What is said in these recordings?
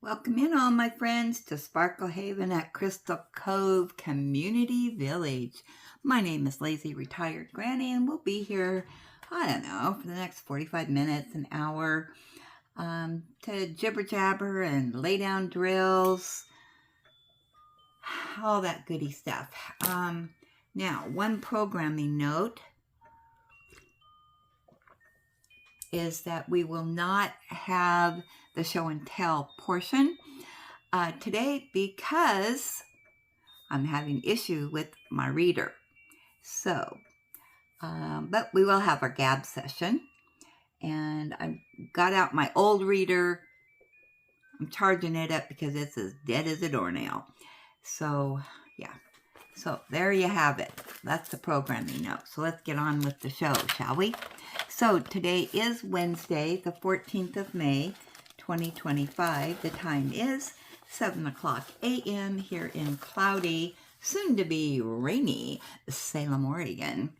Welcome in all my friends to Sparkle Haven at Crystal Cove Community Village. My name is Lazy Retired Granny and we'll be here, I don't know, for the next 45 minutes, an hour, to jibber jabber and lay down drills, all that goody stuff. Now, one programming note is that we will not have the show and tell portion today because I'm having issue with my reader. So, but we will have our gab session. And I got out my old reader. I'm charging it up because it's as dead as a doornail. So, yeah. So there you have it. That's the programming note. So let's get on with the show, shall we? So today is Wednesday, the 14th of May, 2025. The time is 7 o'clock a.m. here in cloudy, soon to be rainy, Salem, Oregon.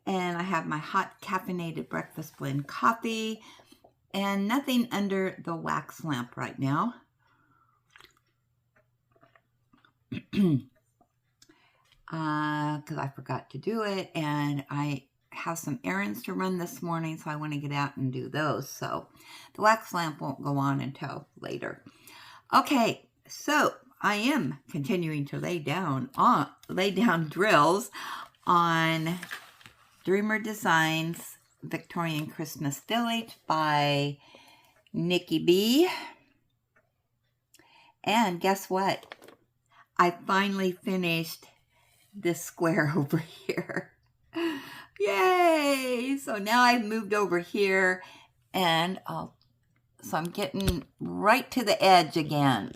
And I have my hot caffeinated breakfast blend coffee and nothing under the wax lamp right now. Because I forgot to do it, and I have some errands to run this morning, so I want to get out and do those. So the wax lamp won't go on until later. Okay, so I am continuing to lay down drills on Dreamer Designs Victorian Christmas Village by Nicky Boehme. And guess what? I finally finished this square over here. Yay! So now I've moved over here and so I'm getting right to the edge again.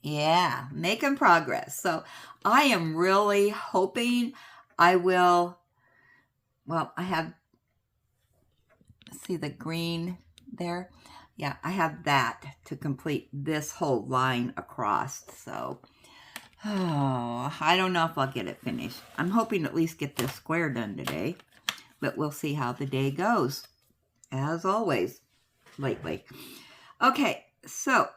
Yeah, making progress. So I am really hoping I will, well, I have, see the green there? Yeah, I have that to complete this whole line across. So, oh, I don't know if I'll get it finished. I'm hoping to at least get this square done today, but we'll see how the day goes, as always, lately. Okay, so,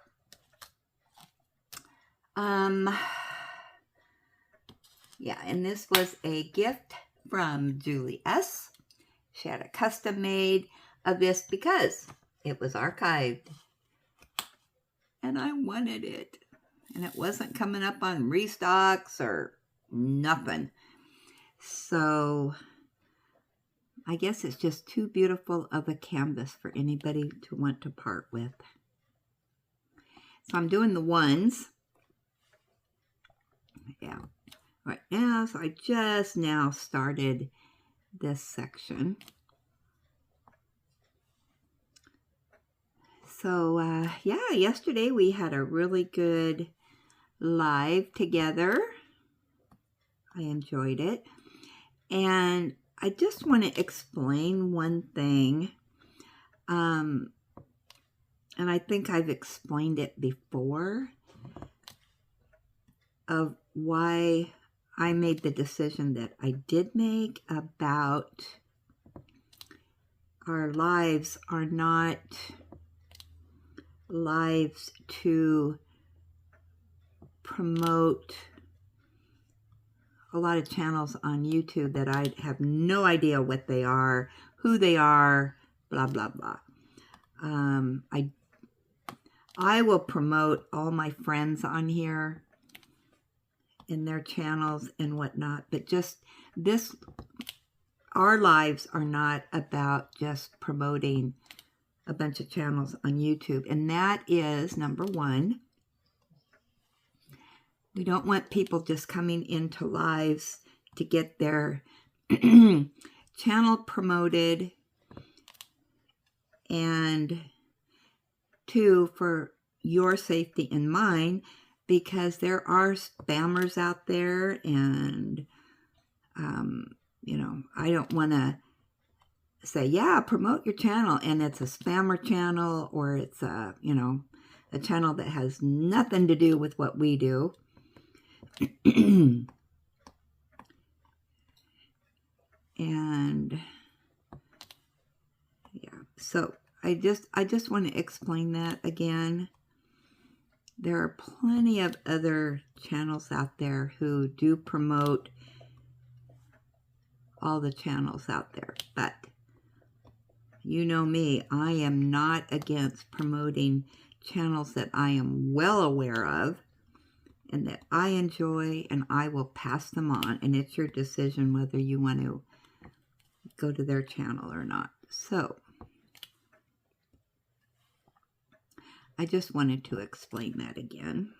yeah, and this was a gift from Julie S. She had a custom made of this because it was archived, and I wanted it. And it wasn't coming up on restocks or nothing. So I guess it's just too beautiful of a canvas for anybody to want to part with. So I'm doing the ones. Yeah. Right now, so I just now started this section. So yeah, yesterday we had a really good live together. I enjoyed it. And I just want to explain one thing. And I think I've explained it before of why I made the decision that I did make about our lives are not lives to promote a lot of channels on YouTube that I have no idea what they are, who they are, blah, blah, blah. I will promote all my friends on here in their channels and whatnot, but just this, our lives are not about just promoting a bunch of channels on YouTube. And that is, number one, we don't want people just coming into lives to get their channel promoted. And two, for your safety and mine, because there are spammers out there. And, you know, I don't want to say, yeah, promote your channel, and it's a spammer channel, or it's a, you know, a channel that has nothing to do with what we do. And yeah, so I just want to explain that again. There are plenty of other channels out there who do promote all the channels out there, but you know me, I am not against promoting channels that I am well aware of and that I enjoy, and I will pass them on, and it's your decision whether you want to go to their channel or not. So I just wanted to explain that again,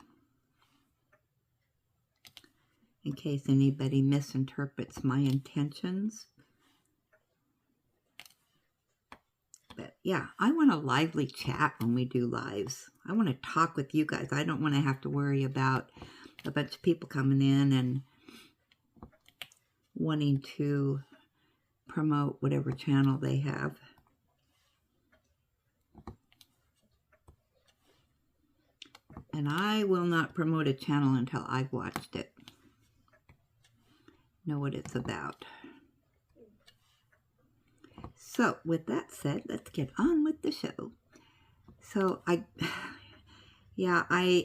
in case anybody misinterprets my intentions. But yeah, I want a lively chat when we do lives. I want to talk with you guys. I don't want to have to worry about a bunch of people coming in and wanting to promote whatever channel they have. And I will not promote a channel until I've watched it, know what it's about. So, with that said, let's get on with the show. So, I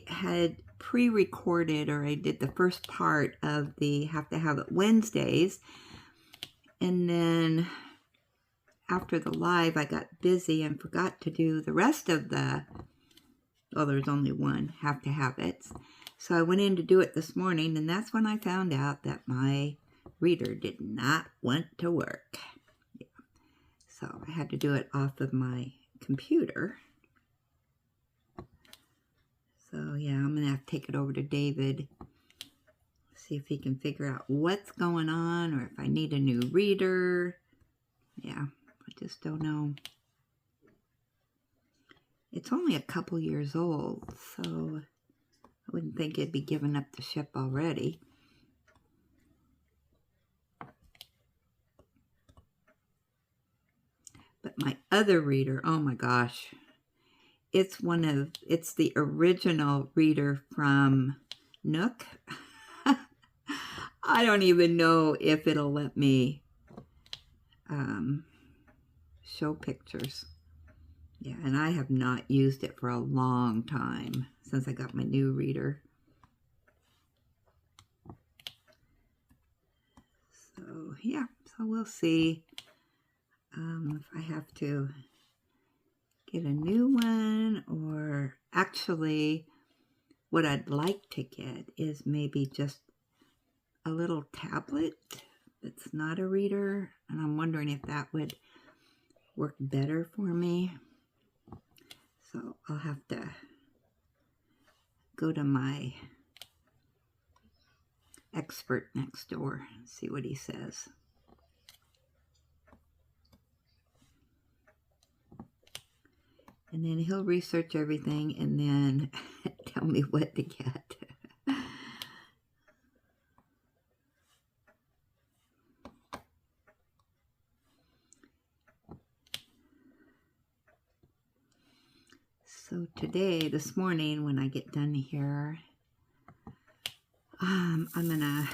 had pre-recorded, or I did the first part of the Have to Have It Wednesdays. And then after the live, I got busy and forgot to do the rest of the, well, there's only one Have to Have It. So I went in to do it this morning, and that's when I found out that my reader did not want to work. So I had to do it off of my computer. So yeah, I'm going to have to take it over to David, see if he can figure out what's going on, or if I need a new reader. Yeah, I just don't know. It's only a couple years old, so I wouldn't think it'd be giving up the ship already. But my other reader, oh my gosh, it's the original reader from Nook. I don't even know if it'll let me show pictures. Yeah, and I have not used it for a long time, since I got my new reader. So yeah, so we'll see if I have to get a new one, or actually what I'd like to get is maybe just a little tablet that's not a reader, and I'm wondering if that would work better for me. So I'll have to go to my expert next door and see what he says. And then he'll research everything and then tell me what to get. So today, this morning, when I get done here, I'm gonna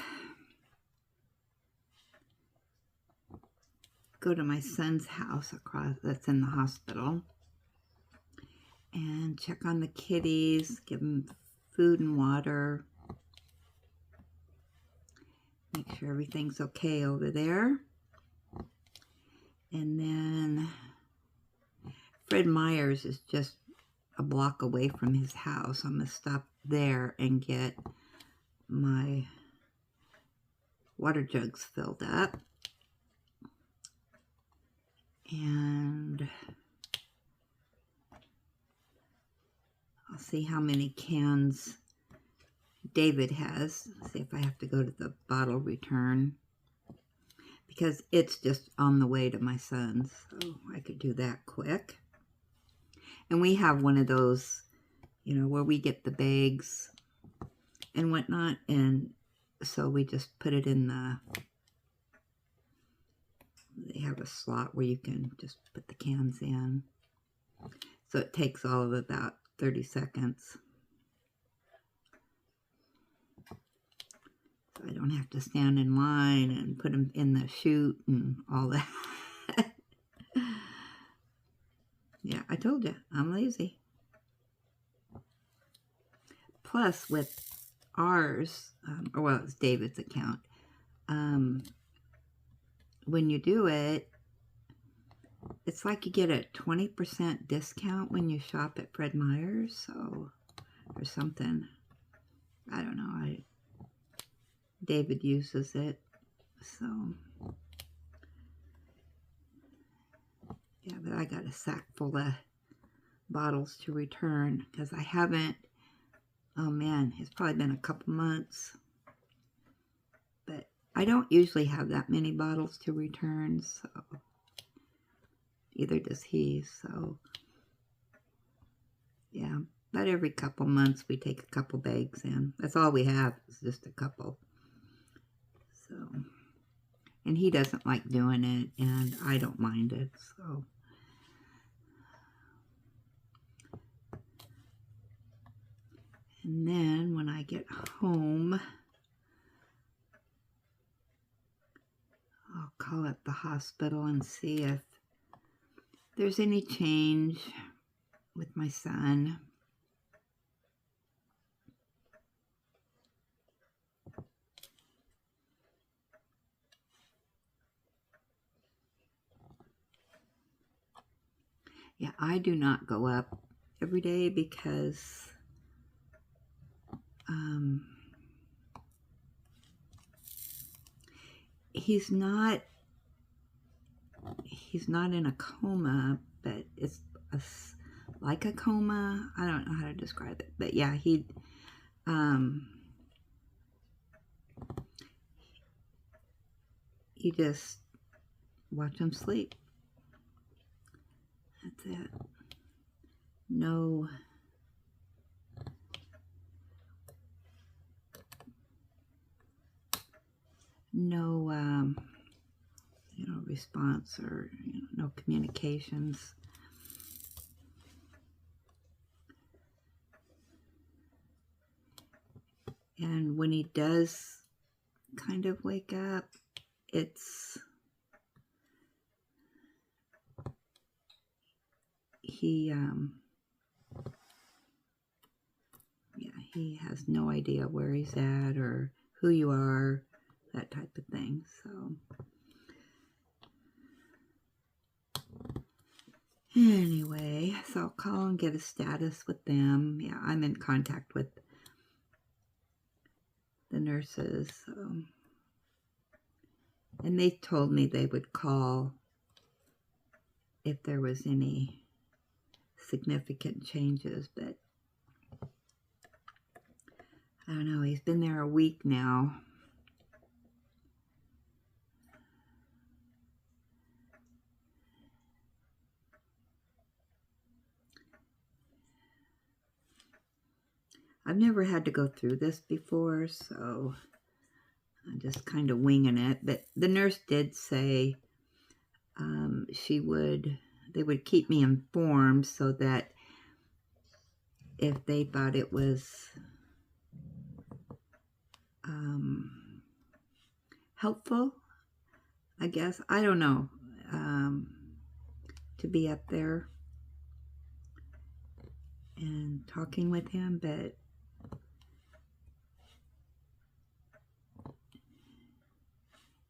go to my son's house across that's in the hospital and check on the kitties, give them food and water, make sure everything's okay over there. And then Fred Meyer's is just a block away from his house. I'm going to stop there and get my water jugs filled up. And I'll see how many cans David has. See if I have to go to the bottle return, because it's just on the way to my son's. So I could do that quick. And we have one of those, you know, where we get the bags and whatnot. And so we just put it in they have a slot where you can just put the cans in. So it takes all of about 30 seconds. So I don't have to stand in line and put them in the chute and all that. Yeah, I told you, I'm lazy. Plus, with ours, well, it's David's account, when you do it, it's like you get a 20% discount when you shop at Fred Meyer's, so, or something. I don't know. David uses it, so. Yeah, but I got a sack full of bottles to return because I haven't, oh man, it's probably been a couple months. But I don't usually have that many bottles to return, so either does he, so yeah. About every couple months we take a couple bags in. That's all we have, is just a couple. So, and he doesn't like doing it, and I don't mind it, so. And then when I get home, I'll call up the hospital and see if there's any change with my son. Yeah, I do not go up every day because he's not in a coma, but it's like a coma. I don't know how to describe it, but yeah, you just watch him sleep. That's it. No response or no communications. And when he does kind of wake up, he has no idea where he's at or who you are, that type of thing. So anyway, so I'll call and get a status with them. Yeah, I'm in contact with the nurses. So. And they told me they would call if there was any significant changes, but I don't know, he's been there a week now. I've never had to go through this before, so I'm just kind of winging it. But the nurse did say they would keep me informed so that if they thought it was helpful, I guess, I don't know, to be up there and talking with him, but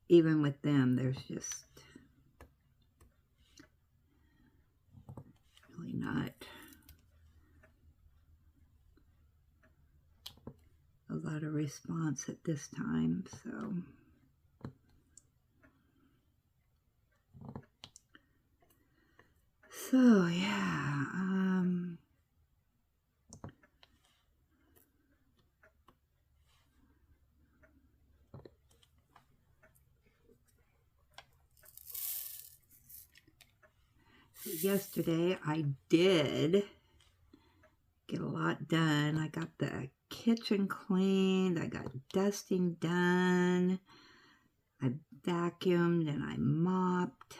even with them, there's just really not a lot of response at this time, so. So, yeah, yesterday I did get a lot done. I got the kitchen cleaned, I got dusting done, I vacuumed and I mopped.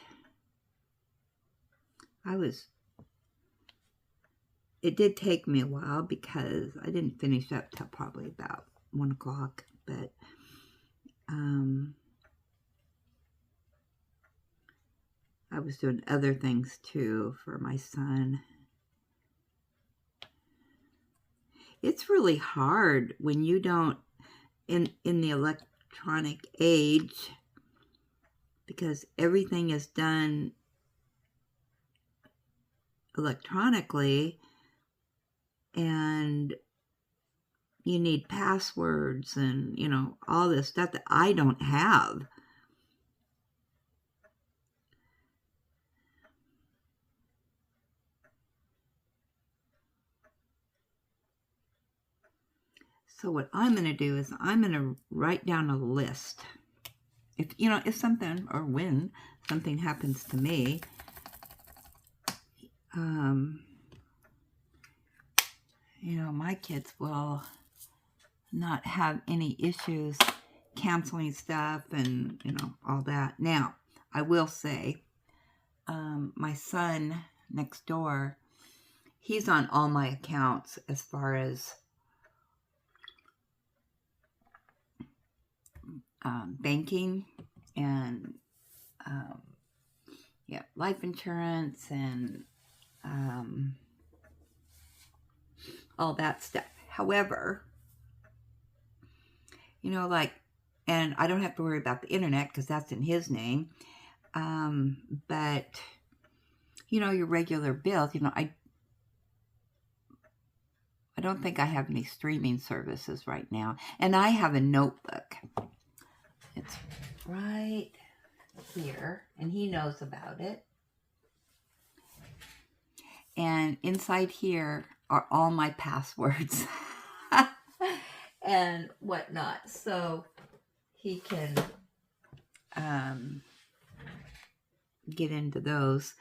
It did take me a while because I didn't finish up till probably about 1 o'clock, but I was doing other things too for my son. It's really hard when you don't, in the electronic age, because everything is done electronically, and you need passwords and, you know, all this stuff that I don't have. So what I'm going to do is I'm going to write down a list. If, you know, if something, or when something happens to me, you know, my kids will not have any issues canceling stuff and, you know, all that. Now, I will say, my son next door, he's on all my accounts as far as banking and yeah, life insurance and all that stuff. However, you know, like, and I don't have to worry about the internet because that's in his name. But, you know, your regular bills, you know, I don't think I have any streaming services right now. And I have a notebook. It's right here, and he knows about it. And inside here are all my passwords and whatnot. So he can get into those.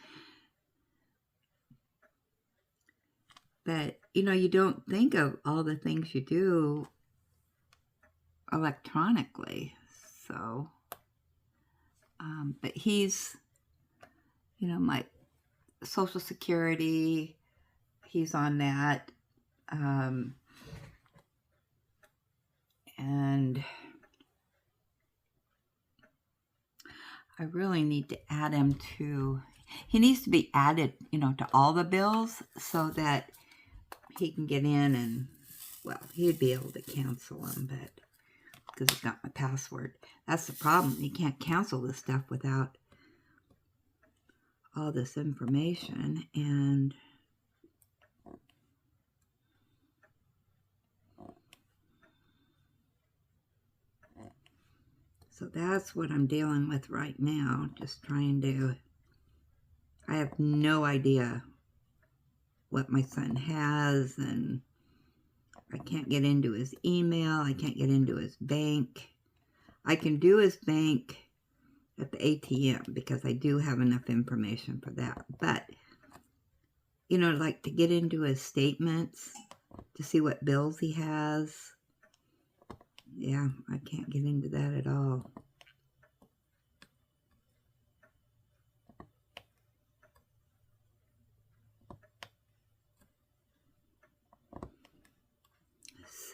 But, you know, you don't think of all the things you do electronically. So, but he's, you know, my Social Security, he's on that. And I really need to add him to, he needs to be added, you know, to all the bills so that he can get in and, well, he'd be able to cancel them, but because he's got my password. That's the problem. You can't cancel this stuff without all this information. And so that's what I'm dealing with right now. Just trying to, I have no idea what my son has, and I can't get into his email. I can't get into his bank. I can do his bank at the ATM because I do have enough information for that. But, you know, like to get into his statements to see what bills he has, yeah, I can't get into that at all.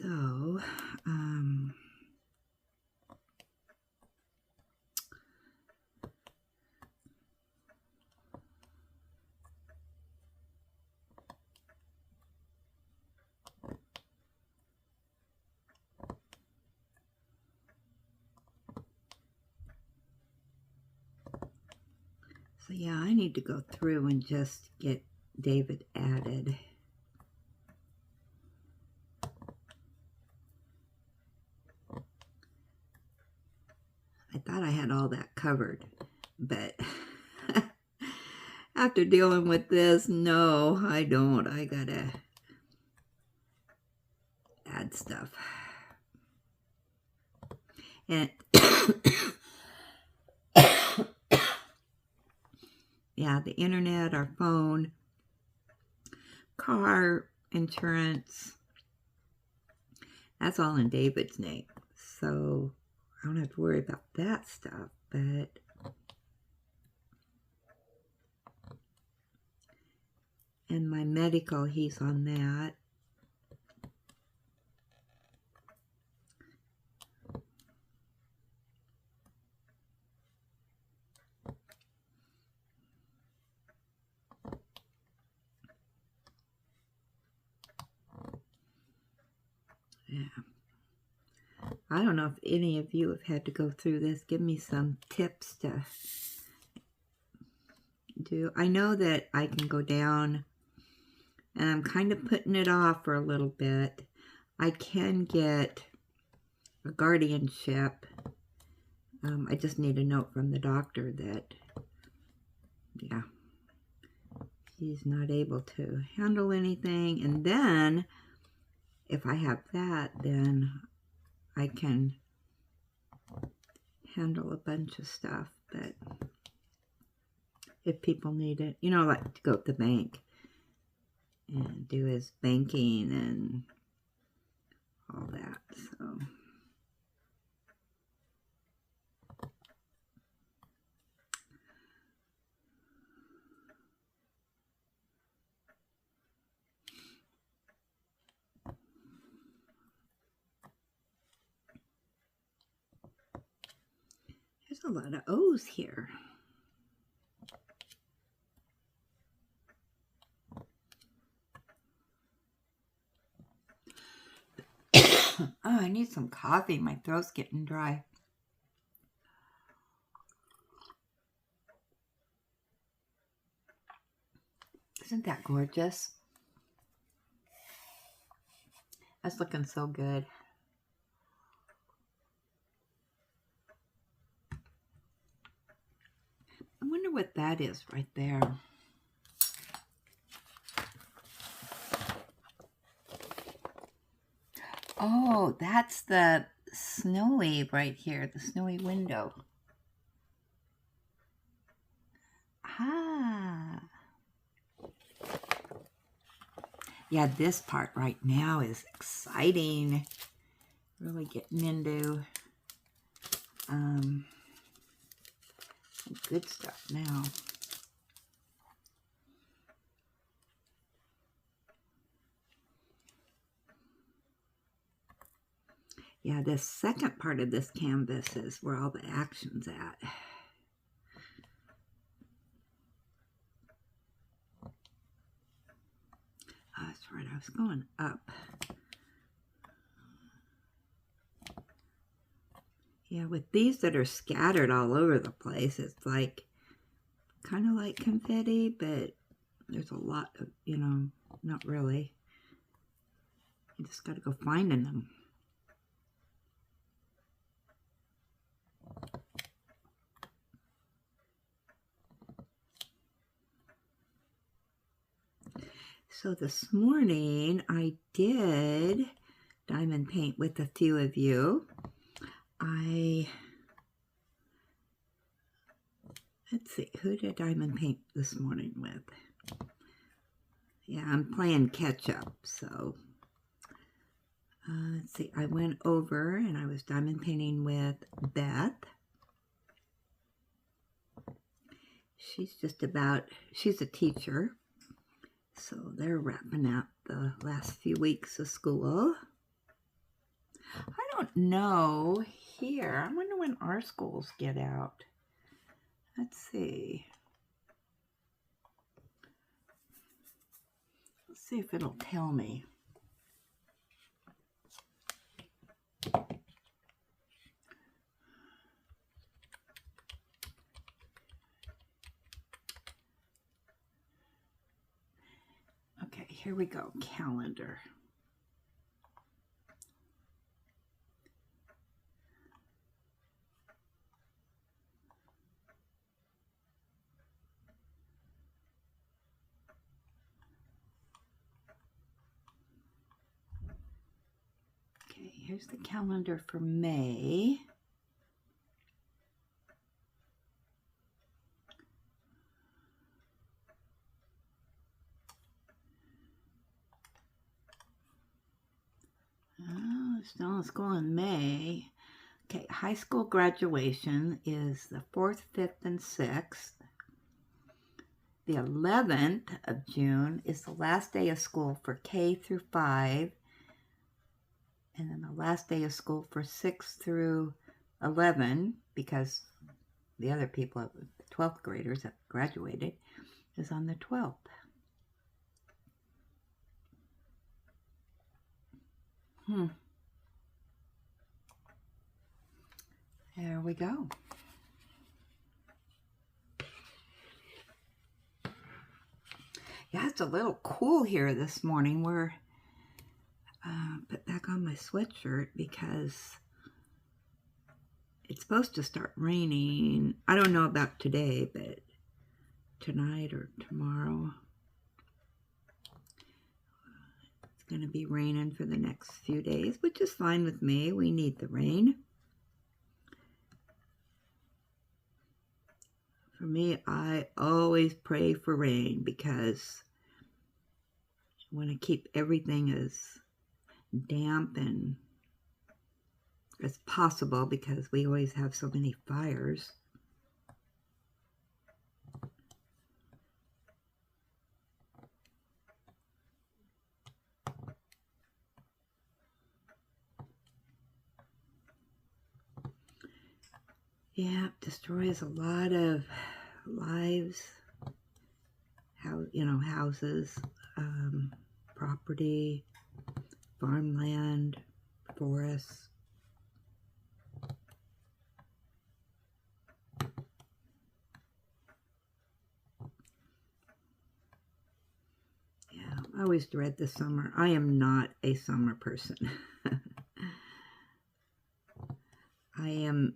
So, yeah, I need to go through and just get David added. I thought I had all that covered, but after dealing with this, no, I don't. I gotta add stuff. And yeah, the internet, our phone, car insurance, that's all in David's name. So I don't have to worry about that stuff, but and my medical, he's on that. I don't know if any of you have had to go through this. Give me some tips to do. I know that I can go down, and I'm kind of putting it off for a little bit. I can get a guardianship. I just need a note from the doctor that, yeah, he's not able to handle anything. And then, if I have that, then I can handle a bunch of stuff. But if people need it, you know, like to go to the bank and do his banking and all that. So there's a lot of O's here. Oh, I need some coffee. My throat's getting dry. Isn't that gorgeous? That's looking so good. I wonder what that is right there. Oh, that's the snowy right here, the snowy window. Ah. Yeah, this part right now is exciting. Really getting into some good stuff now. Yeah, this second part of this canvas is where all the action's at. Oh, that's right, I was going up. Yeah, with these that are scattered all over the place, it's like, kind of like confetti, but there's a lot of, you know, not really. You just got to go finding them. So this morning I did diamond paint with a few of you. Let's see, who did I diamond paint this morning with? Yeah, I'm playing catch up, so let's see, I went over and I was diamond painting with Beth. She's a teacher, so they're wrapping up the last few weeks of school. I don't know here. I wonder when our schools get out. Let's see. Let's see if it'll tell me. Okay, here we go. Calendar. Okay, here's the calendar for May. Oh, still in school in May. Okay, high school graduation is the 4th, 5th, and 6th. The 11th of June is the last day of school for K through 5. And then the last day of school for 6 through 11, because the other people, the 12th graders that graduated, is on the 12th. There we go. Yeah, it's a little cool here this morning. We're put back on my sweatshirt because it's supposed to start raining. I don't know about today, but tonight or tomorrow. It's going to be raining for the next few days, which is fine with me. We need the rain. For me, I always pray for rain because I want to keep everything as damp and as possible because we always have so many fires. Yeah, it destroys a lot of lives, houses, property, farmland, forests. Yeah, I always dread the summer. I am not a summer person. I am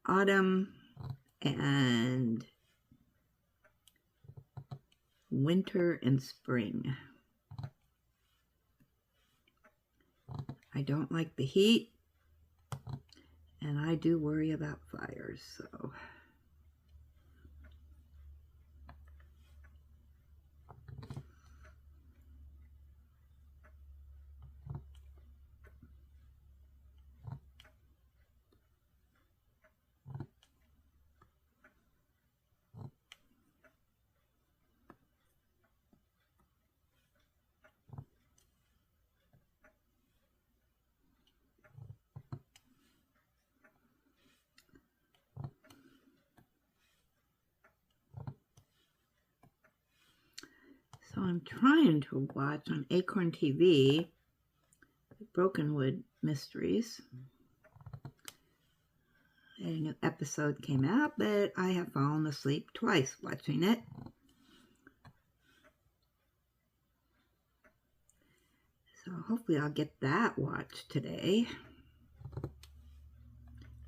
autumn and winter and spring. I don't like the heat, and I do worry about fires, so. So I'm trying to watch on Acorn TV, Brokenwood Mysteries. A new episode came out, but I have fallen asleep twice watching it. So hopefully I'll get that watched today.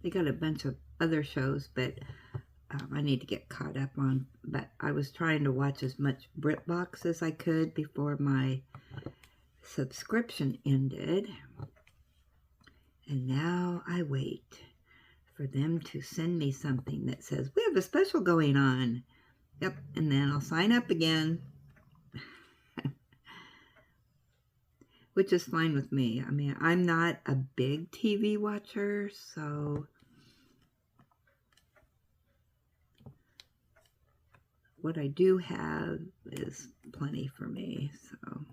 They got a bunch of other shows, but I need to get caught up on. But I was trying to watch as much BritBox as I could before my subscription ended. And now I wait for them to send me something that says, we have a special going on. Yep, and then I'll sign up again. Which is fine with me. I mean, I'm not a big TV watcher, so what I do have is plenty for me, so.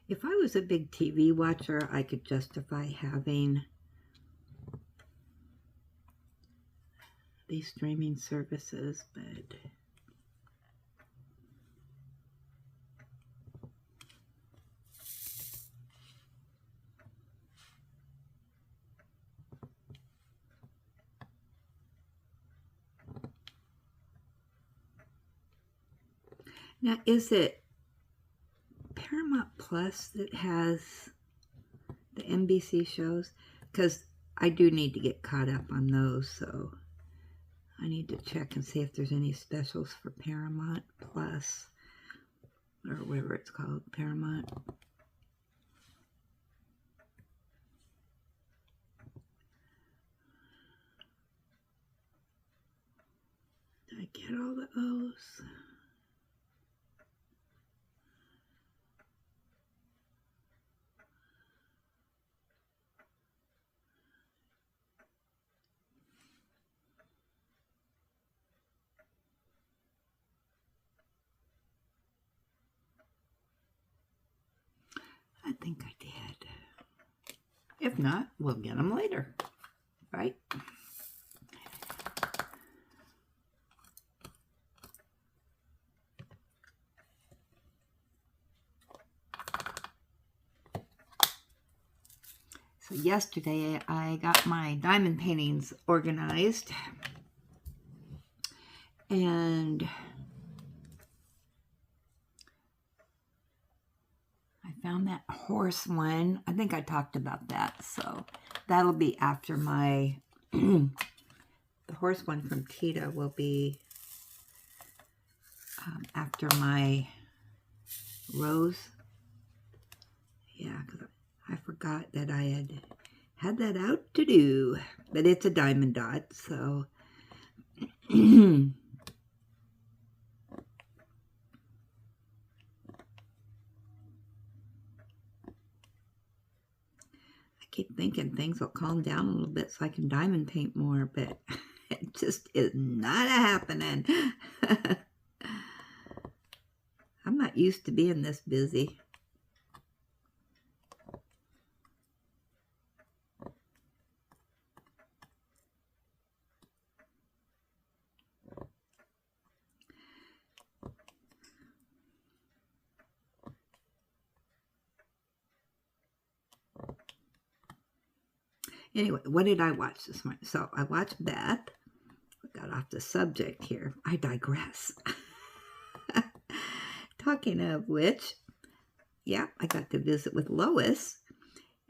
If I was a big TV watcher, I could justify having these streaming services, but now is it Paramount Plus that has the NBC shows? Because I do need to get caught up on those, so I need to check and see if there's any specials for Paramount Plus, or whatever it's called, Paramount. Did I get all the O's? I think I did. If not, we'll get them later. right? So yesterday I got my diamond paintings organized, and I found that horse one. I think I talked about that, so that'll be after my the horse one from Tita will be after my rose. Yeah, because I forgot that I had that out to do, but it's a diamond dot, so I keep thinking things will calm down a little bit so I can diamond paint more, but it just is not happening. I'm not used to being this busy. Anyway, what did I watch this morning? So I watched Beth. Got off the subject here. I digress. Talking of which, yeah, I got to visit with Lois,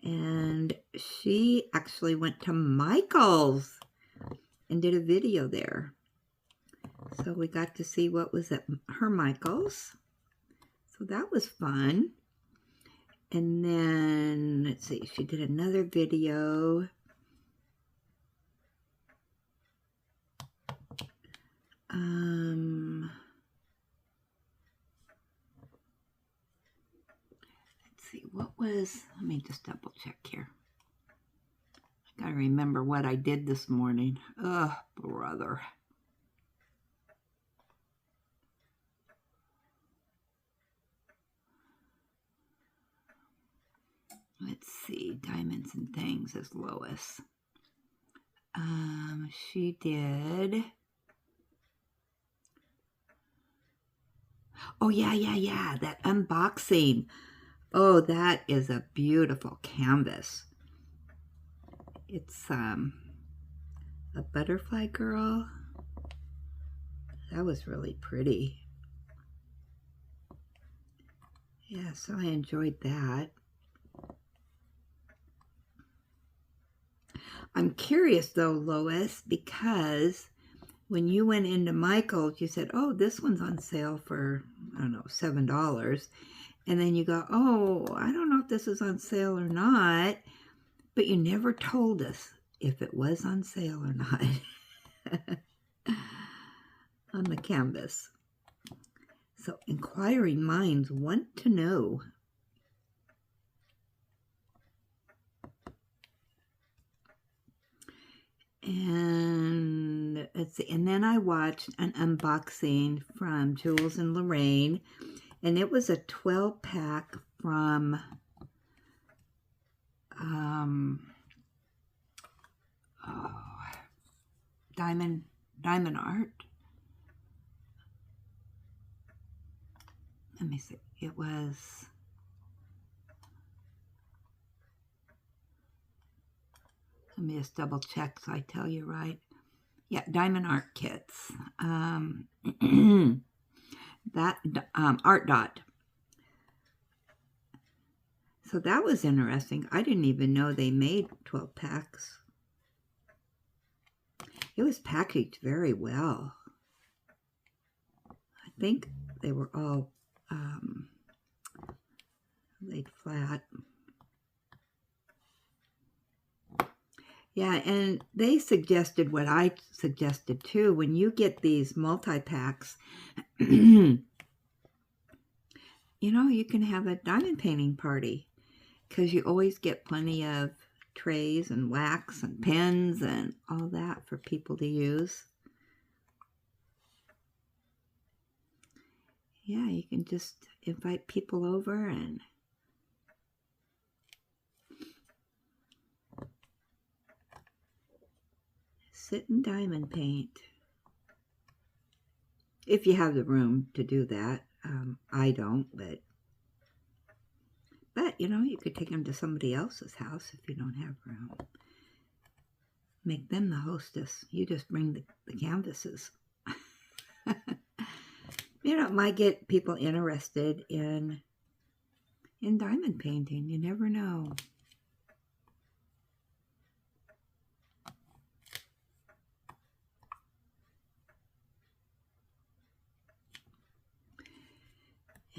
and she actually went to Michael's and did a video there. So we got to see what was at her Michael's. So that was fun. And then, let's see, she did another video. Let's see, what was, let me just double check here. I gotta remember what I did this morning. Oh, brother. Let's see, Diamonds and Things is Lois. She did. Oh, yeah, that unboxing. Oh, that is a beautiful canvas. It's a butterfly girl. That was really pretty. Yeah, so I enjoyed that. I'm curious though, Lois, because when you went into Michael's, you said, oh, this one's on sale for, I don't know, $7. And then you go, oh, I don't know if this is on sale or not. But you never told us if it was on sale or not on the canvas. So inquiring minds want to know. And let's see, and then I watched an unboxing from Jules and Lorraine, and it was a 12-pack from Diamond Art. Let me see. It was, let me just double check so I tell you right. Yeah, Diamond Art Kits. That Art Dot. So that was interesting. I didn't even know they made 12 packs. It was packaged very well. I think they were all laid flat. Yeah, and they suggested what I suggested too. When you get these multi-packs, you know, you can have a diamond painting party because you always get plenty of trays and wax and pens and all that for people to use. Yeah, you can just invite people over and sit and diamond paint. If you have the room to do that. I don't, but you know, you could take them to somebody else's house if you don't have room. Make them the hostess. You just bring the canvases. You know, it might get people interested in diamond painting. You never know.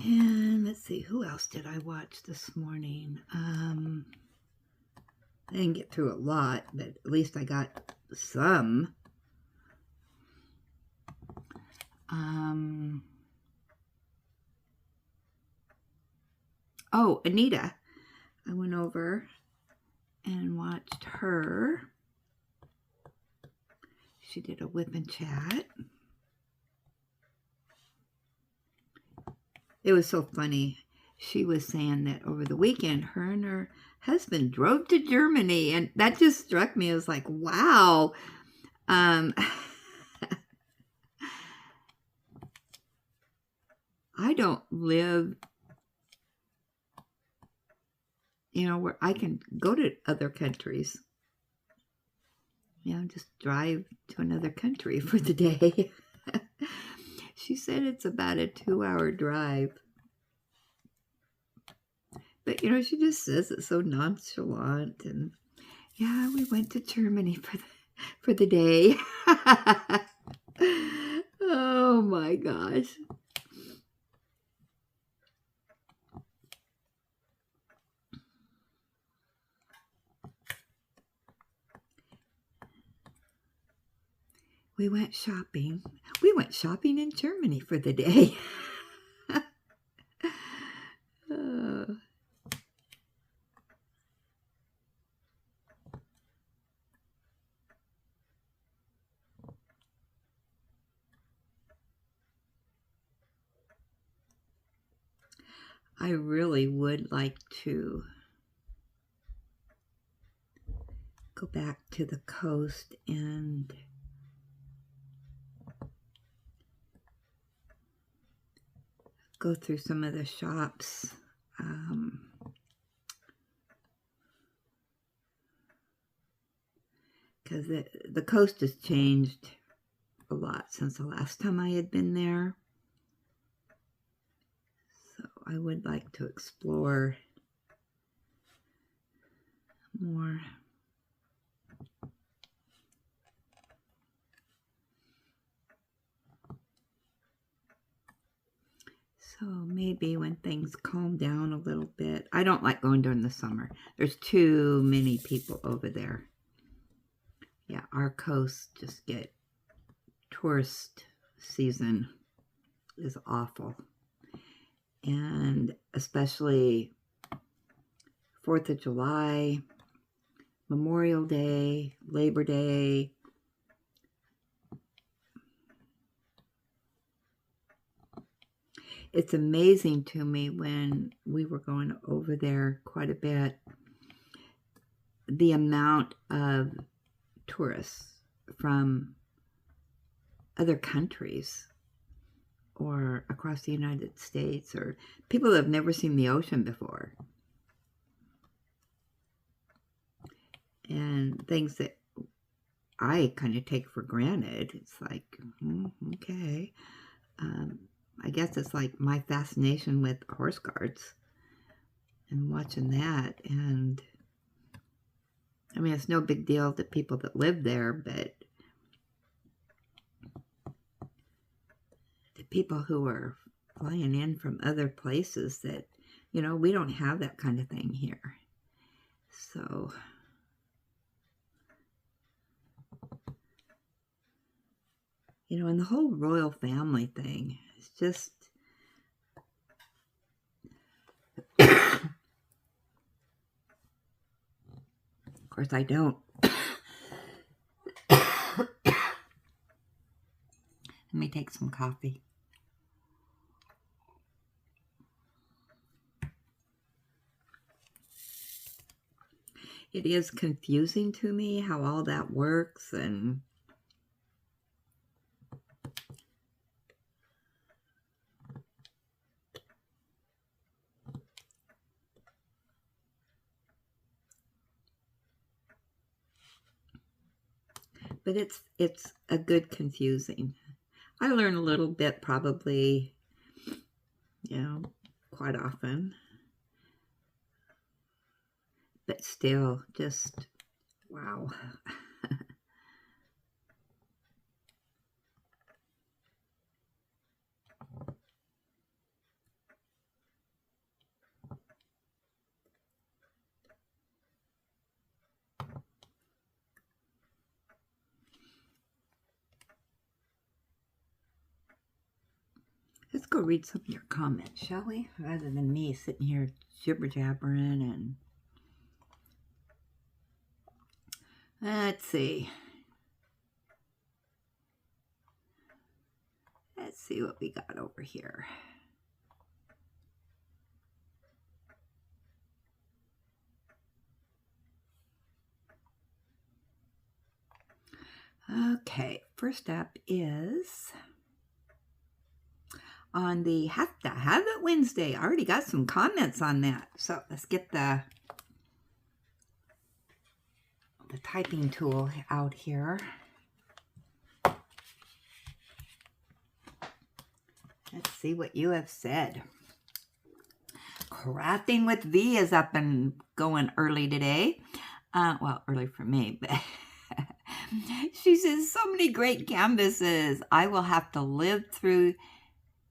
And let's see, who else did I watch this morning? I didn't get through a lot, but at least I got some. Oh, Anita. I went over and watched her. She did a whip and chat. It was so funny. She was saying that over the weekend, her and her husband drove to Germany, and that just struck me. I was like, wow. I don't live, you know, where I can go to other countries. You know, just drive to another country for the day. She said it's about a 2-hour drive. But, you know, she just says it so nonchalant. And, yeah, we went to Germany for the day. Oh, my gosh. We went shopping. We went shopping in Germany for the day. I really would like to go back to the coast and go through some of the shops. Because the coast has changed a lot since the last time I had been there. So I would like to explore more. So maybe when things calm down a little bit. I don't like going during the summer. There's too many people over there. Yeah, our coast just get tourist season is awful. And especially 4th of July, Memorial Day, Labor Day. It's amazing to me when we were going over there quite a bit, the amount of tourists from other countries or across the United States, or people that have never seen the ocean before. And things that I kind of take for granted. It's like, okay. I guess it's like my fascination with horse guards and watching that. And I mean, it's no big deal to people that live there, but the people who are flying in from other places that, you know, we don't have that kind of thing here. So, you know, and the whole royal family thing is just, of course I don't. Let me take some coffee. It is confusing to me how all that works, and but it's a good confusing. I learn a little bit probably, quite often. But still, just, wow. Let's go read some of your comments, shall we? Rather than me sitting here jibber-jabbering and... Let's see. Let's see what we got over here. Okay, first up is on the Have to Have It Wednesday. I already got some comments on that. So let's get the typing tool out here. Let's see what you have said. Crafting with V is up and going early today. Well, early for me, but she says, so many great canvases. I will have to live through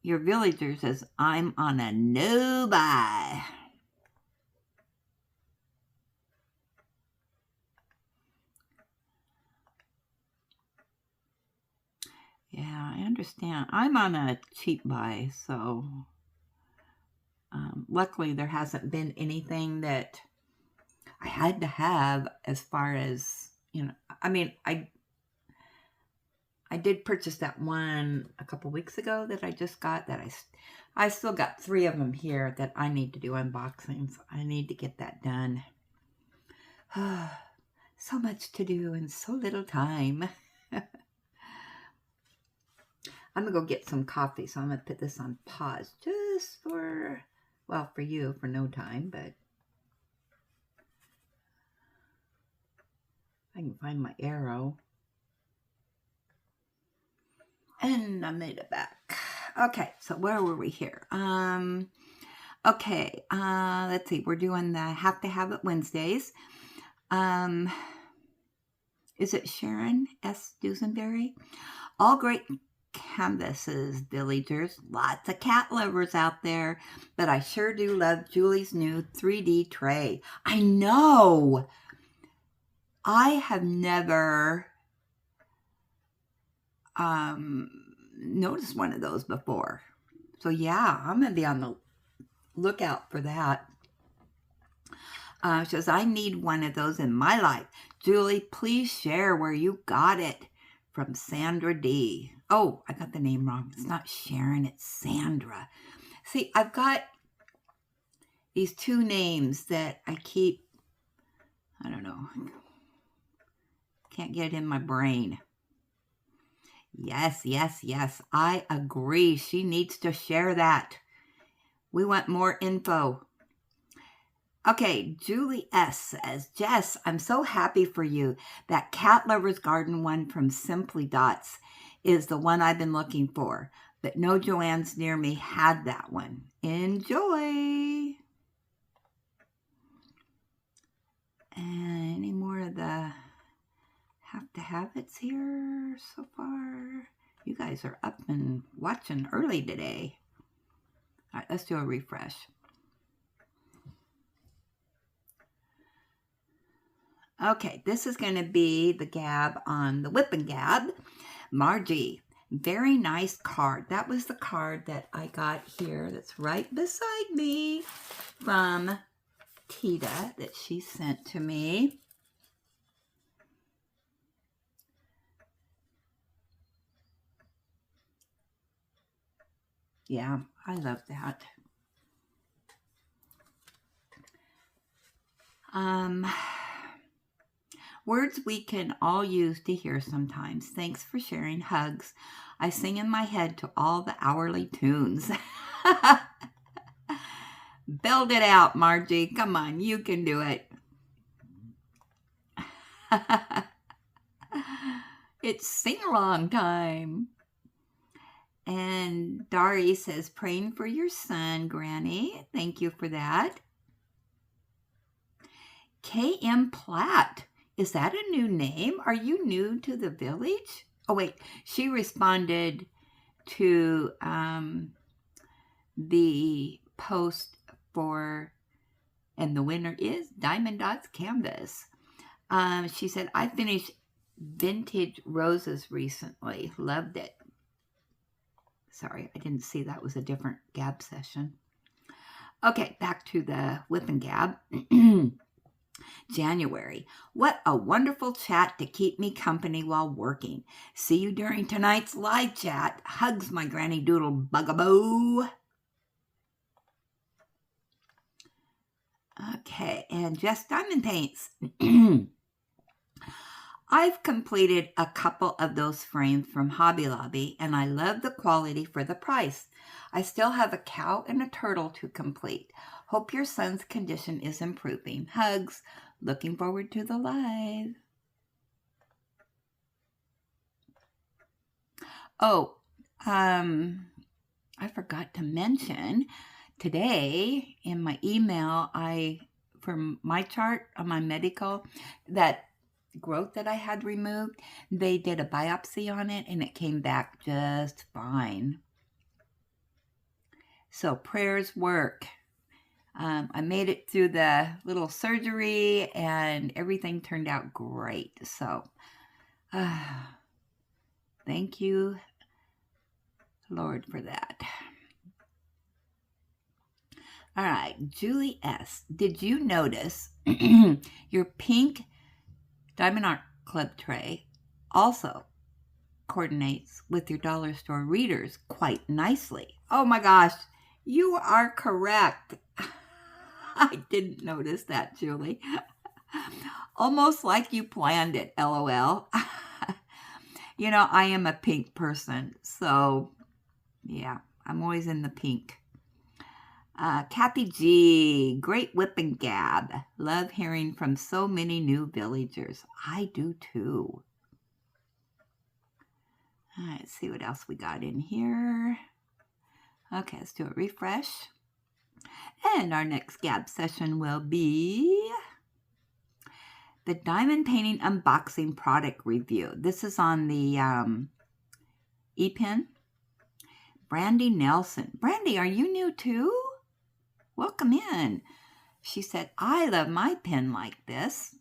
your villagers as I'm on a no-buy. Yeah, I understand. I'm on a cheap buy, so luckily there hasn't been anything that I had to have as far as, I mean, I did purchase that one a couple weeks ago that I just got that I still got 3 of them here that I need to do unboxings. I need to get that done. So much to do and so little time. I'm going to go get some coffee, so I'm going to put this on pause just for, well, for you, for no time, but I can find my arrow. And I made it back. Okay, so where were we here? Okay, let's see. We're doing the Have to Have It Wednesdays. Is it Sharon S. Dusenberry? All great canvases, villagers. Lots of cat lovers out there, but I sure do love Julie's new 3D tray. I know. I have never noticed one of those before. So yeah, I'm going to be on the lookout for that. She says, I need one of those in my life. Julie, please share where you got it. From Sandra D. Oh, I got the name wrong. It's not Sharon, it's Sandra. See, I've got these 2 names that I keep, I don't know, can't get it in my brain. Yes, yes, yes, I agree. She needs to share that. We want more info. Okay, Julie S. says, Jess, I'm so happy for you. That Cat Lover's Garden one from Simply Dots is the one I've been looking for, but no Joann's near me had that one. Enjoy! And any more of the Have to Have It's here so far? You guys are up and watching early today. All right, let's do a refresh. Okay, this is going to be the gab on the Whip and Gab. Margie, very nice card. That was the card that I got here that's right beside me from Tita that she sent to me. Yeah, I love that. Words we can all use to hear sometimes. Thanks for sharing. Hugs. I sing in my head to all the hourly tunes. Build it out, Margie. Come on, you can do it. It's sing-along time. And Dari says, praying for your son, Granny. Thank you for that. K.M. Platt. Is that a new name? Are you new to the village? Oh, wait. She responded to the post for, and the winner is Diamond Dots Canvas. She said, I finished Vintage Roses recently. Loved it. Sorry, I didn't see that was a different gab session. Okay, back to the whip and gab. January. What a wonderful chat to keep me company while working. See you during tonight's live chat. Hugs, my granny doodle bugaboo. Okay, and Jess Diamond Paints. I've completed a couple of those frames from Hobby Lobby, and I love the quality for the price. I still have a cow and a turtle to complete. Hope your son's condition is improving. Hugs. Looking forward to the live. Oh, I forgot to mention today in my email, for my chart on my medical, that growth that I had removed, they did a biopsy on it and it came back just fine. So prayers work. I made it through the little surgery and everything turned out great. So thank you, Lord, for that. All right, Julie S. Did you notice your pink Diamond Art Club tray also coordinates with your dollar store readers quite nicely? Oh my gosh, you are correct. I didn't notice that, Julie. Almost like you planned it, LOL. You know, I am a pink person, so yeah, I'm always in the pink. Kathy G, great whip and gab. Love hearing from so many new villagers. I do too. All right, let's see what else we got in here. Okay, let's do a refresh. And our next gab session will be the Diamond Painting Unboxing Product Review. This is on the ePen. Brandy Nelson. Brandy, are you new too? Welcome in. She said, I love my pen like this.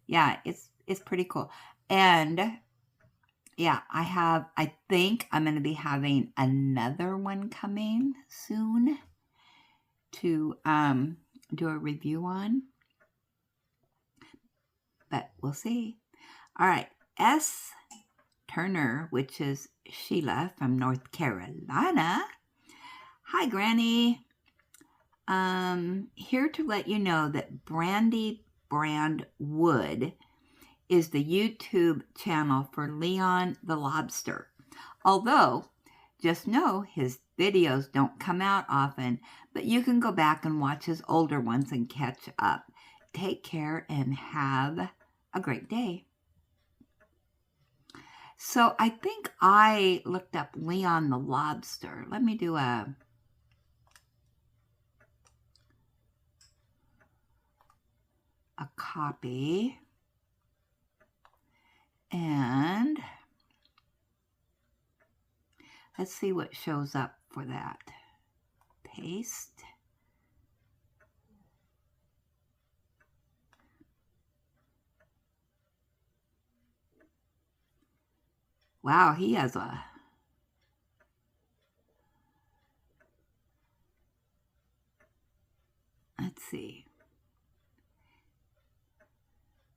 Yeah, it's pretty cool. And yeah, I think I'm going to be having another one coming soon to do a review on. But we'll see. All right, S. Turner, which is Sheila from North Carolina. Hi, Granny. Here to let you know that Brandy Brand Wood is the YouTube channel for Leon the Lobster. Although, just know his videos don't come out often, but you can go back and watch his older ones and catch up. Take care and have a great day. So I think I looked up Leon the Lobster. Let me do a copy. And let's see what shows up for that. Paste. Wow, he has a... Let's see.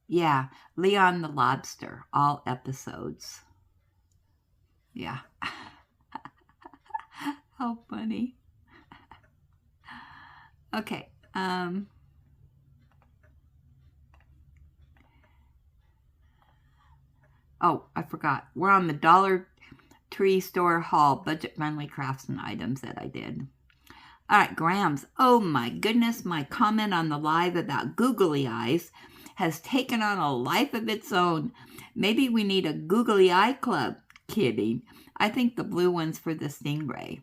Yeah, Leon the Lobster, all episodes. Yeah. How funny. Okay. Oh, I forgot. We're on the Dollar Tree Store haul, budget-friendly crafts and items that I did. All right, Grams. Oh my goodness, my comment on the live about googly eyes has taken on a life of its own. Maybe we need a googly eye club. Kidding. I think the blue one's for the stingray.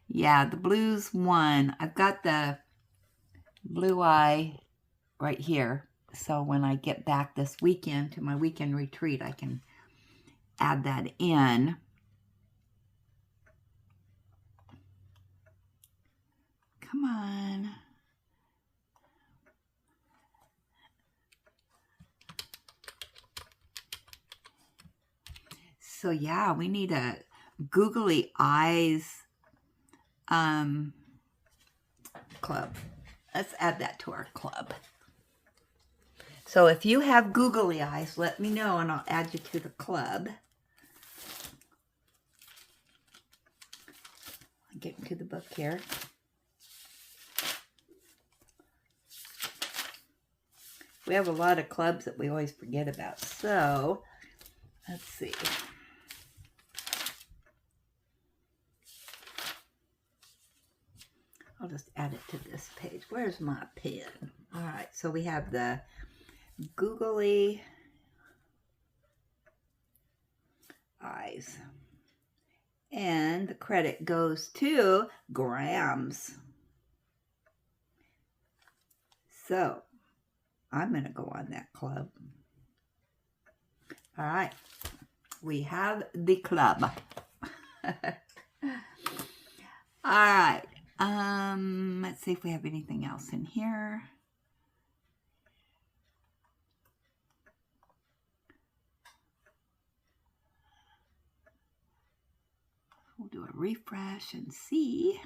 Yeah, the blue's one. I've got the blue eye right here. So when I get back this weekend to my weekend retreat, I can add that in. Come on. So yeah, we need a googly eyes club. Let's add that to our club. So if you have googly eyes, let me know and I'll add you to the club. I'll get into the book here. We have a lot of clubs that we always forget about. So let's see. I'll just add it to this page. Where's my pen? All right, so we have the googly eyes. And the credit goes to Grams. So I'm going to go on that club. All right, we have the club. All right. Let's see if we have anything else in here. We'll do a refresh and see.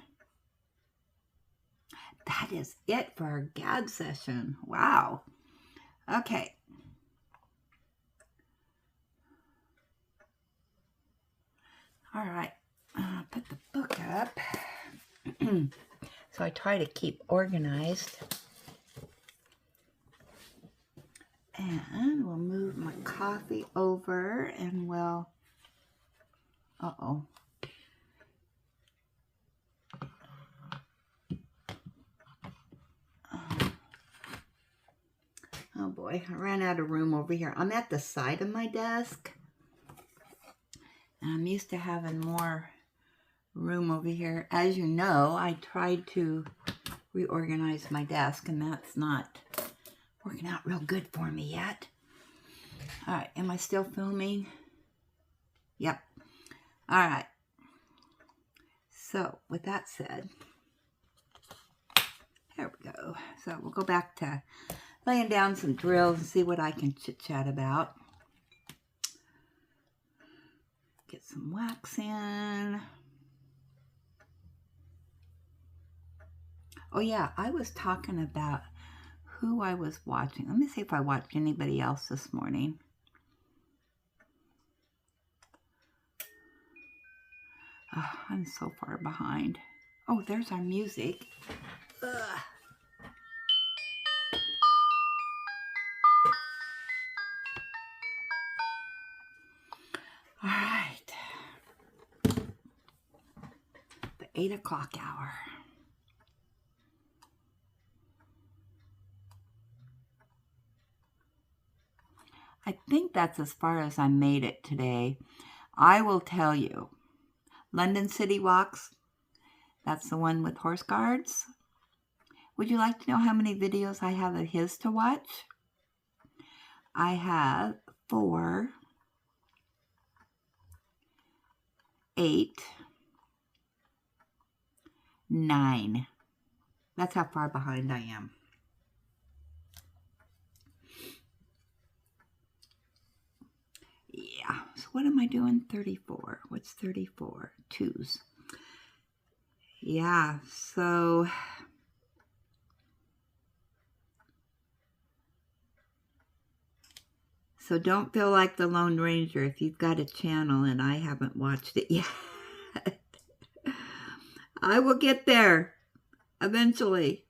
That is it for our gab session. Wow. Okay. All right. Put the book up. So I try to keep organized. And we'll move my coffee over and we'll... Uh-oh. Oh boy, I ran out of room over here. I'm at the side of my desk. And I'm used to having more room over here. As you know, I tried to reorganize my desk and that's not working out real good for me yet. All right, am I still filming? Yep. All right. So with that said, there we go. So we'll go back to laying down some drills and see what I can chit-chat about. Get some wax in. Oh yeah, I was talking about who I was watching. Let me see if I watched anybody else this morning. Oh, I'm so far behind. Oh, there's our music. Ugh. All right. The 8 o'clock hour. I think that's as far as I made it today. I will tell you, London City Walks, that's the one with horse guards. Would you like to know how many videos I have of his to watch? I have 4, 8, 9. That's how far behind I am. Yeah, so what am I doing? 34. What's 34? 2s. Yeah, so don't feel like the Lone Ranger if you've got a channel and I haven't watched it yet. I will get there eventually.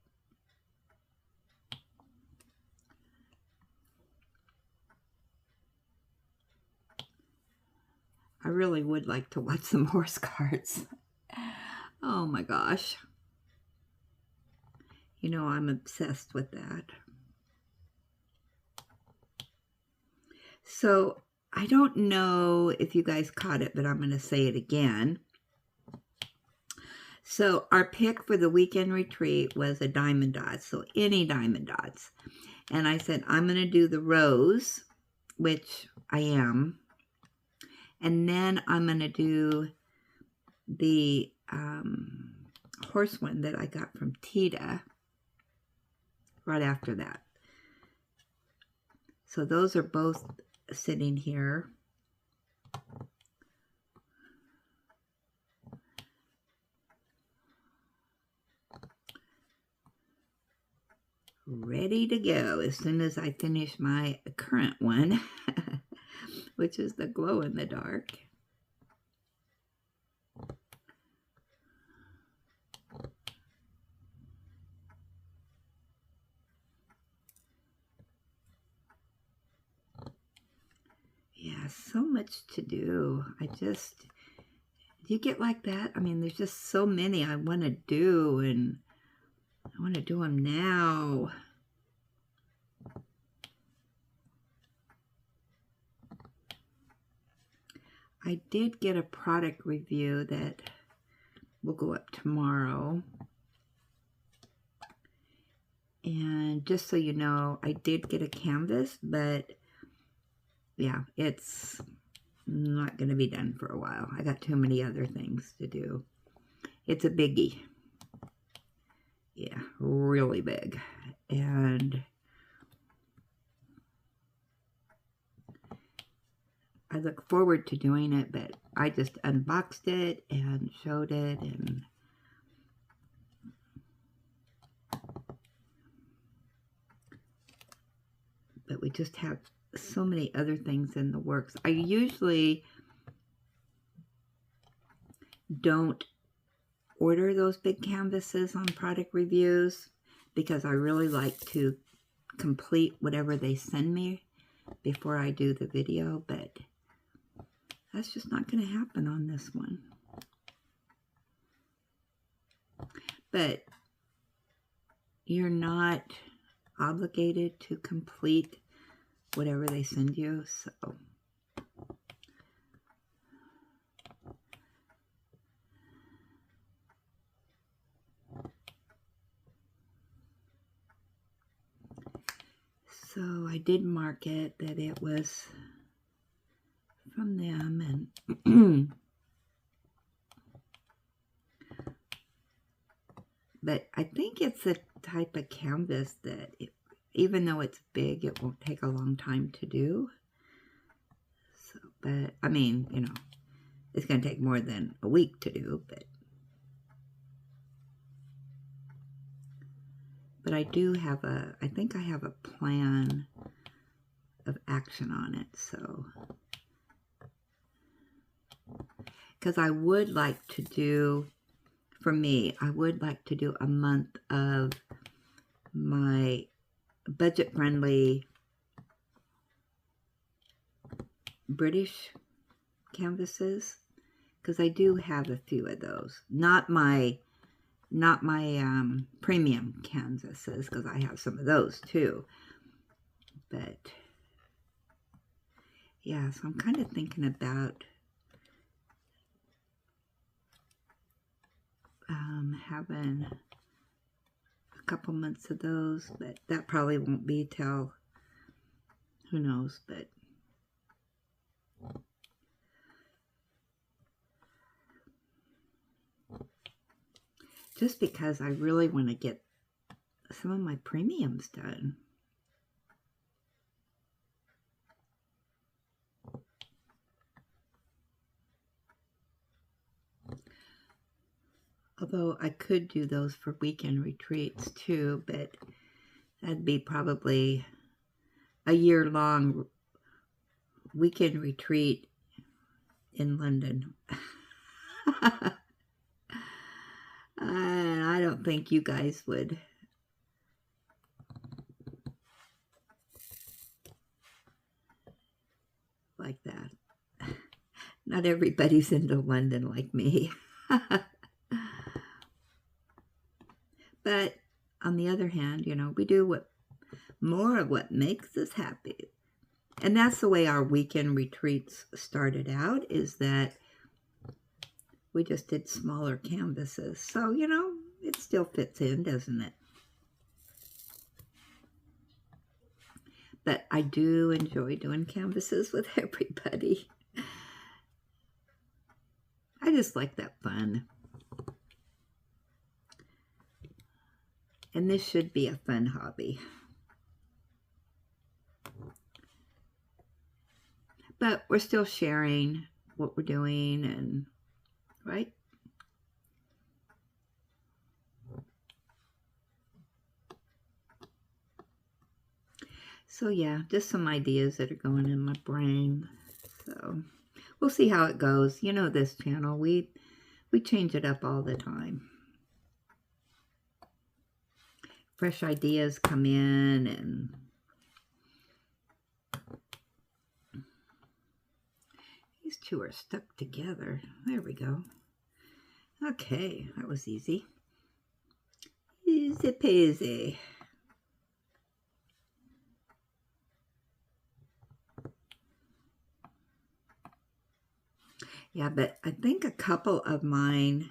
I really would like to watch some horse cards. Oh my gosh. You know, I'm obsessed with that. So I don't know if you guys caught it, but I'm going to say it again. So our pick for the weekend retreat was a diamond dots, so any diamond dots. And I said, I'm going to do the rose, which I am. And then I'm going to do the horse one that I got from Tita right after that. So those are both sitting here. Ready to go as soon as I finish my current one, which is the glow in the dark. Yeah, so much to do. Do you get like that? I mean, there's just so many I want to do, and I want to do them now. I did get a product review that will go up tomorrow. And just so you know, I did get a canvas, but yeah, it's not going to be done for a while. I got too many other things to do. It's a biggie. Yeah, really big. And I look forward to doing it, but I just unboxed it and showed it, and but we just have so many other things in the works. I usually don't order those big canvases on product reviews because I really like to complete whatever they send me before I do the video, but that's just not going to happen on this one. But you're not obligated to complete whatever they send you, so I did mark it that it was from them, and but I think it's a type of canvas that even though it's big, it won't take a long time to do. So, but I mean, you know, it's going to take more than a week to do, but I do have I think I have a plan of action on it, so, because I would like to do, for me, I would like to do a month of my budget-friendly British canvases, because I do have a few of those. Not my premium canvases, because I have some of those too. But yeah, so I'm kind of thinking about having a couple months of those, but that probably won't be till, who knows, but just because I really want to get some of my premiums done. Although I could do those for weekend retreats too, but that'd be probably a year-long weekend retreat in London. I don't think you guys would like that. Not everybody's into London like me. But on the other hand, you know, we do more of what makes us happy. And that's the way our weekend retreats started out, is that we just did smaller canvases. So, you know, it still fits in, doesn't it? But I do enjoy doing canvases with everybody. I just like that fun. And this should be a fun hobby. But we're still sharing what we're doing, and right? So yeah, just some ideas that are going in my brain. So we'll see how it goes. You know, this channel, we change it up all the time. Fresh ideas come in, and these two are stuck together. There we go. Okay, that was easy. Easy peasy. Yeah, but I think a couple of mine,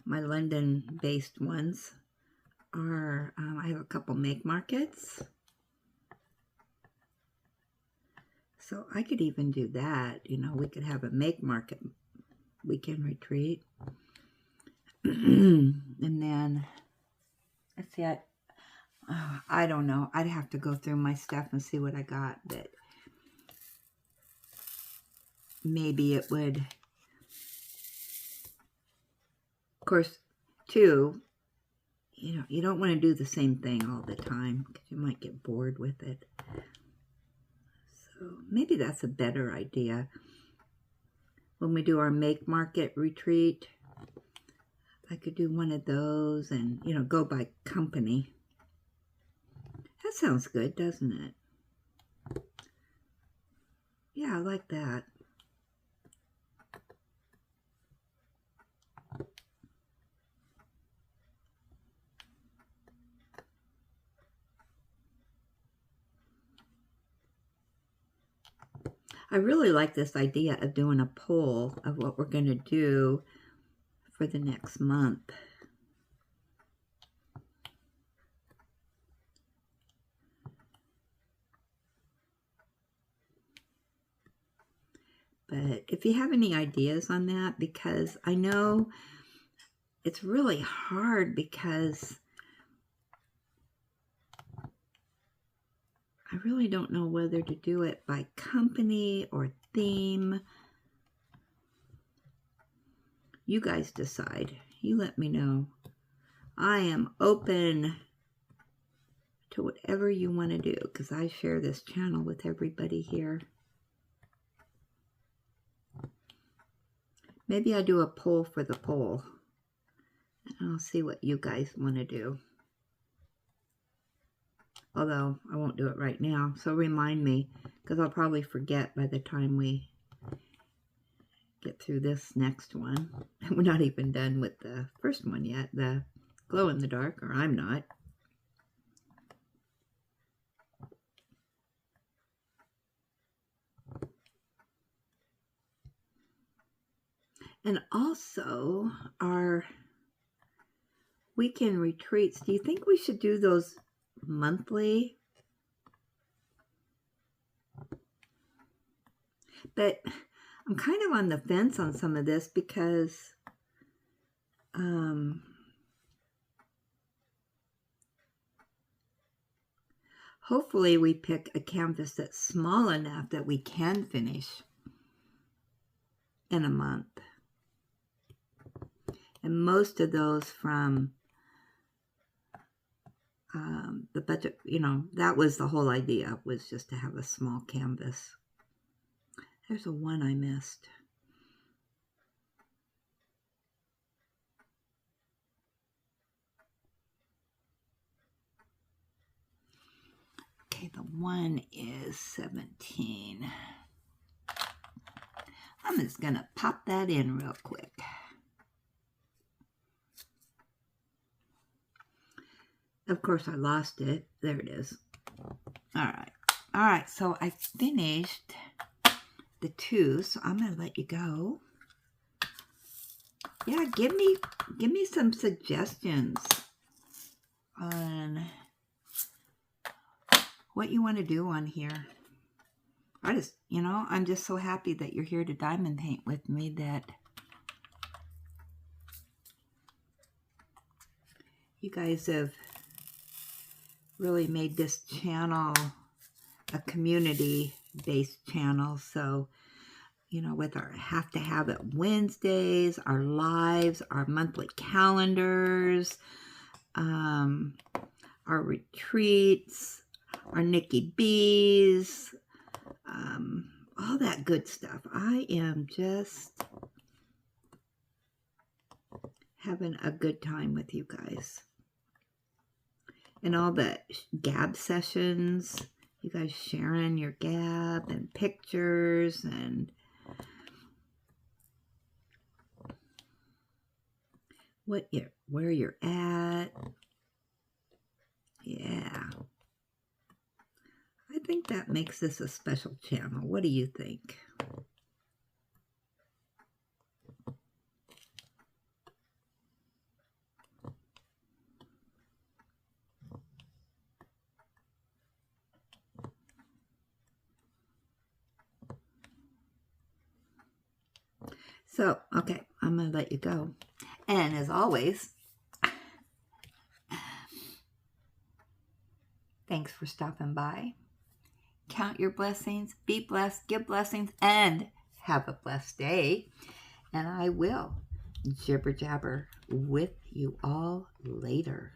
my London-based ones, are, I have a couple make markets. So I could even do that. You know, we could have a make market weekend retreat. And then, let's see, I don't know. I'd have to go through my stuff and see what I got, but maybe it would, of course, too, you know, you don't want to do the same thing all the time because you might get bored with it. So maybe that's a better idea. When we do our make market retreat, I could do one of those and, you know, go by company. That sounds good, doesn't it? Yeah, I like that. I really like this idea of doing a poll of what we're going to do for the next month. But if you have any ideas on that, because I know it's really hard, because I really don't know whether to do it by company or theme. You guys decide. You let me know. I am open to whatever you want to do, because I share this channel with everybody here. Maybe I do a poll for the poll, and I'll see what you guys want to do. Although I won't do it right now, so remind me, because I'll probably forget by the time we get through this next one. We're not even done with the first one yet, the glow in the dark, or I'm not. And also our weekend retreats. Do you think we should do those monthly? But I'm kind of on the fence on some of this, because hopefully we pick a canvas that's small enough that we can finish in a month. And most of those from the budget, you know, that was the whole idea, was just to have a small canvas. There's a one I missed. Okay, the one is 17. I'm just going to pop that in real quick. Of course, I lost it. There it is. All right. All right, so I finished the 2, so I'm going to let you go. Yeah, give me some suggestions on what you want to do on here. I'm just so happy that you're here to diamond paint with me, that you guys have really made this channel a community-based channel. So, with our Have to Have It Wednesdays, our lives, our monthly calendars, our retreats, our Nicky Bees, all that good stuff. I am just having a good time with you guys. And all the gab sessions, you guys sharing your gab and pictures and where you're at. Yeah. I think that makes this a special channel. What do you think? So, okay, I'm going to let you go. And as always, thanks for stopping by. Count your blessings, be blessed, give blessings, and have a blessed day. And I will jibber jabber with you all later.